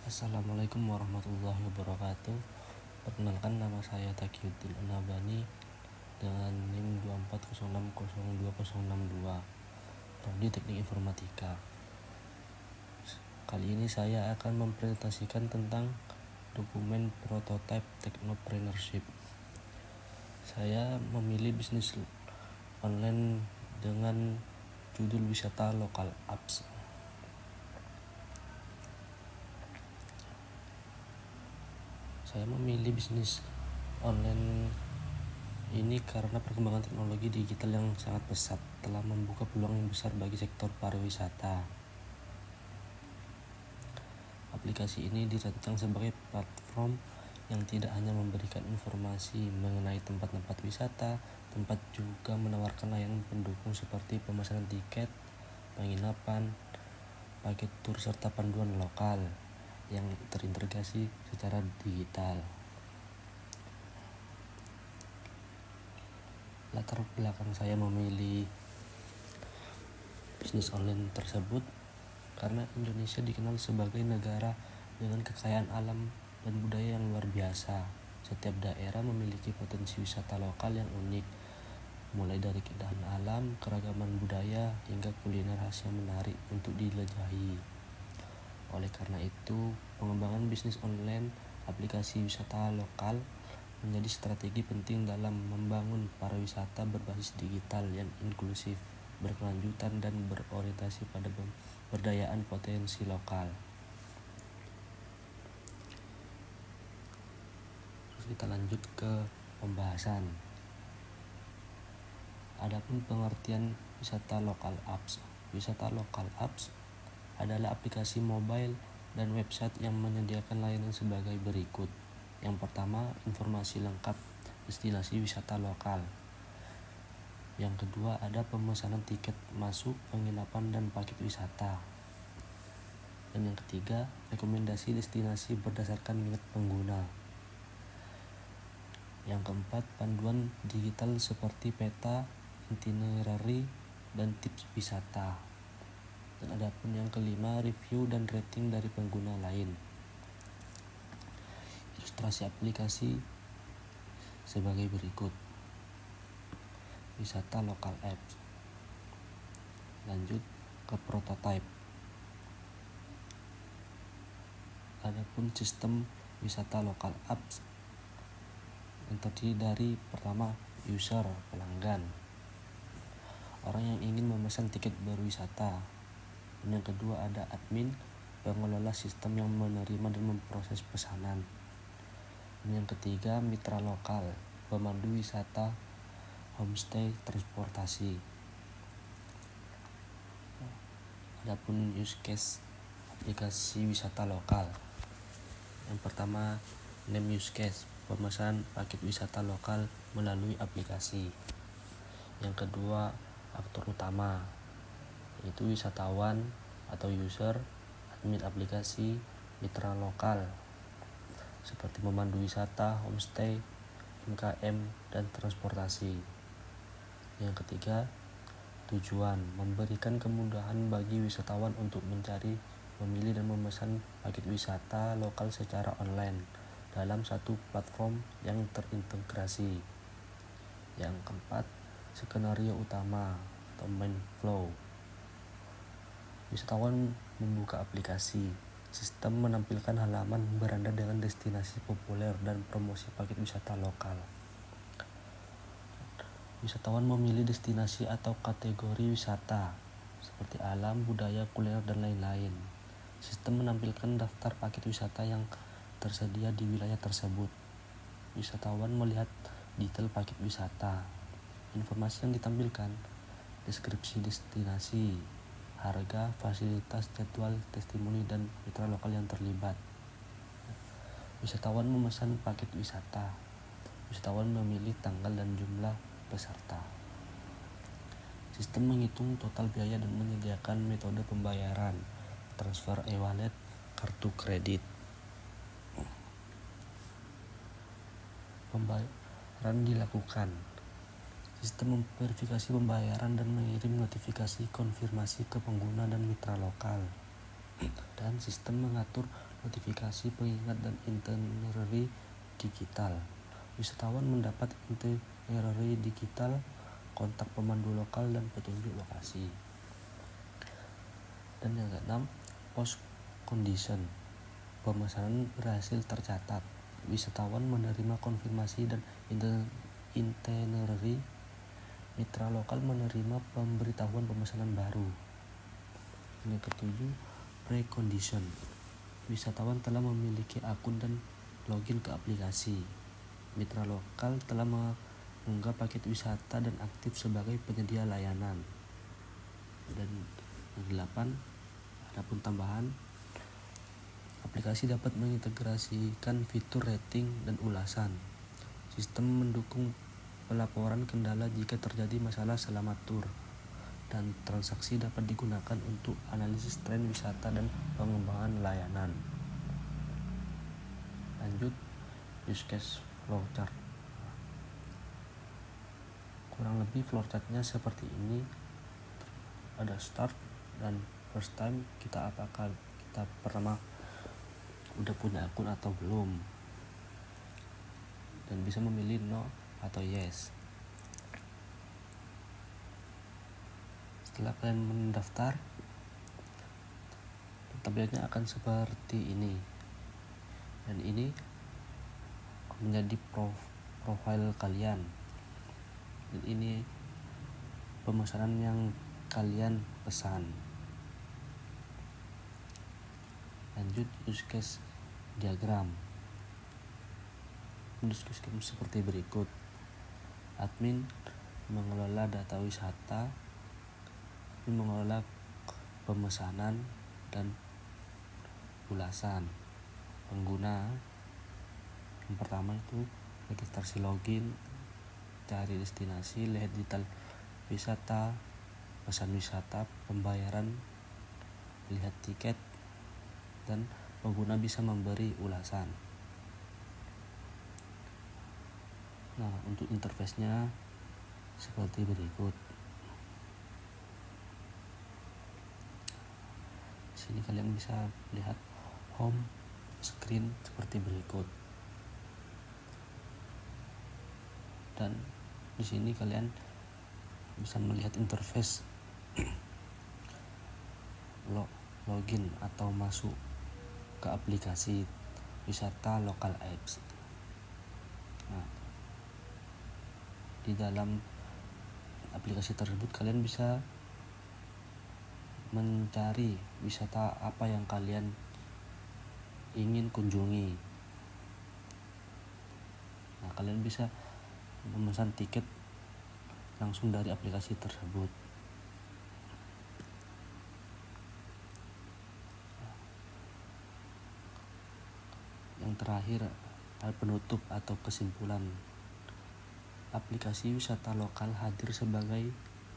Assalamualaikum warahmatullahi wabarakatuh. Perkenalkan, nama saya Taqiyuddin Anabani dengan NIM 240602062, Prodi Teknik Informatika. Kali ini saya akan mempresentasikan tentang dokumen prototype technopreneurship. Saya memilih bisnis online dengan judul wisata lokal apps. Saya memilih bisnis online ini karena perkembangan teknologi digital yang sangat pesat telah membuka peluang yang besar bagi sektor pariwisata. Aplikasi ini dirancang sebagai platform yang tidak hanya memberikan informasi mengenai tempat-tempat wisata, tempat juga menawarkan layanan pendukung seperti pemesanan tiket, penginapan, paket tur serta panduan lokal yang terintegrasi secara digital. Latar belakang saya memilih bisnis online tersebut karena Indonesia dikenal sebagai negara dengan kekayaan alam dan budaya yang luar biasa. Setiap daerah memiliki potensi wisata lokal yang unik, mulai dari keindahan alam, keragaman budaya, hingga kuliner khas yang menarik untuk dijelajahi. Oleh karena itu, pengembangan bisnis online aplikasi wisata lokal menjadi strategi penting dalam membangun pariwisata berbasis digital yang inklusif, berkelanjutan, dan berorientasi pada pemberdayaan potensi lokal. Terus kita lanjut ke pembahasan. Adapun pengertian wisata lokal apps. Wisata lokal apps adalah aplikasi mobile dan website yang menyediakan layanan sebagai berikut. Yang pertama, informasi lengkap destinasi wisata lokal. Yang kedua, ada pemesanan tiket masuk, penginapan, dan paket wisata. Dan yang ketiga, rekomendasi destinasi berdasarkan minat pengguna. Yang keempat, panduan digital seperti peta, itinerary, dan tips wisata. Dan adapun yang kelima, review dan rating dari pengguna lain. Ilustrasi aplikasi sebagai berikut. Wisata lokal apps. Lanjut ke prototype. Adapun sistem wisata lokal apps yang terdiri dari pertama, user, pelanggan, orang yang ingin memesan tiket berwisata. Dan yang kedua, ada admin, pengelola sistem yang menerima dan memproses pesanan. Dan yang ketiga, mitra lokal, pemandu wisata, homestay, transportasi. Adapun use case aplikasi wisata lokal. Yang pertama, name use case, pemesanan paket wisata lokal melalui aplikasi. Yang kedua, aktor utama, yaitu wisatawan atau user, admin aplikasi, mitra lokal seperti pemandu wisata, homestay, MKM, dan transportasi. Yang ketiga, tujuan, memberikan kemudahan bagi wisatawan untuk mencari, memilih, dan memesan paket wisata lokal secara online dalam satu platform yang terintegrasi. Yang keempat, skenario utama atau main flow. Wisatawan membuka aplikasi, sistem menampilkan halaman beranda dengan destinasi populer dan promosi paket wisata lokal. Wisatawan memilih destinasi atau kategori wisata seperti alam, budaya, kuliner, dan lain-lain. Sistem menampilkan daftar paket wisata yang tersedia di wilayah tersebut. Wisatawan melihat detail paket wisata. Informasi yang ditampilkan, deskripsi destinasi, harga, fasilitas, jadwal, testimoni, dan mitra lokal yang terlibat. Wisatawan memesan paket wisata. Wisatawan memilih tanggal dan jumlah peserta. Sistem menghitung total biaya dan menyediakan metode pembayaran, transfer e-wallet, kartu kredit. Pembayaran dilakukan. Sistem memverifikasi pembayaran dan mengirim notifikasi konfirmasi ke pengguna dan mitra lokal. Dan sistem mengatur notifikasi pengingat dan itinerary digital. Wisatawan mendapat itinerary digital, kontak pemandu lokal, dan petunjuk lokasi. Dan yang keenam, post condition. Pemesanan berhasil tercatat. Wisatawan menerima konfirmasi dan itinerary. Mitra lokal menerima pemberitahuan pemesanan baru. Yang ketujuh, pre-condition. Wisatawan telah memiliki akun dan login ke aplikasi. Mitra lokal telah mengunggah paket wisata dan aktif sebagai penyedia layanan. Dan yang ke-8, adapun tambahan, aplikasi dapat mengintegrasikan fitur rating dan ulasan. Sistem mendukung pelaporan kendala jika terjadi masalah selama tur, dan transaksi dapat digunakan untuk analisis tren wisata dan pengembangan layanan. Lanjut, use case flowchart. Kurang lebih flowchartnya seperti ini. Ada start dan first time, apakah kita pernah udah punya akun atau belum, dan bisa memilih no atau yes. Setelah kalian mendaftar, tampilnya akan seperti ini, dan ini menjadi profile kalian, dan ini pemesanan yang kalian pesan. Lanjut, use case diagram. Use case seperti berikut. Admin mengelola data wisata, mengelola pemesanan dan ulasan. Pengguna yang pertama itu registrasi login, cari destinasi, lihat detail wisata, pesan wisata, pembayaran, lihat tiket, dan pengguna bisa memberi ulasan. Nah, untuk interface-nya seperti berikut. Di sini kalian bisa lihat home screen seperti berikut. Dan di sini kalian bisa melihat interface login atau masuk ke aplikasi wisata lokal apps. Nah, di dalam aplikasi tersebut kalian bisa mencari wisata apa yang kalian ingin kunjungi. Nah, kalian bisa memesan tiket langsung dari aplikasi tersebut. Yang terakhir, penutup atau kesimpulan. Aplikasi wisata lokal hadir sebagai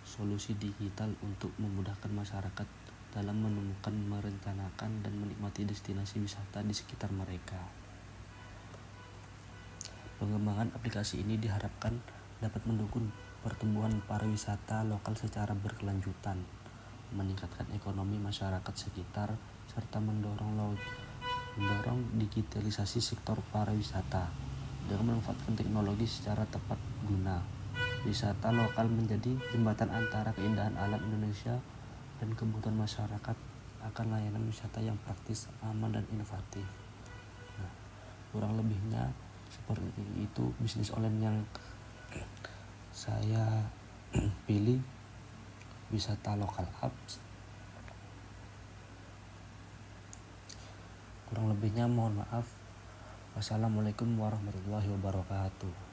solusi digital untuk memudahkan masyarakat dalam menemukan, merencanakan, dan menikmati destinasi wisata di sekitar mereka. Pengembangan aplikasi ini diharapkan dapat mendukung pertumbuhan pariwisata lokal secara berkelanjutan, meningkatkan ekonomi masyarakat sekitar, serta mendorong digitalisasi sektor pariwisata. Dengan memanfaatkan teknologi secara tepat guna, wisata lokal menjadi jembatan antara keindahan alam Indonesia dan kebutuhan masyarakat akan layanan wisata yang praktis, aman, dan inovatif. Nah, kurang lebihnya seperti itu bisnis online yang saya pilih, wisata lokal apps. Kurang lebihnya mohon maaf. Wassalamualaikum warahmatullahi wabarakatuh.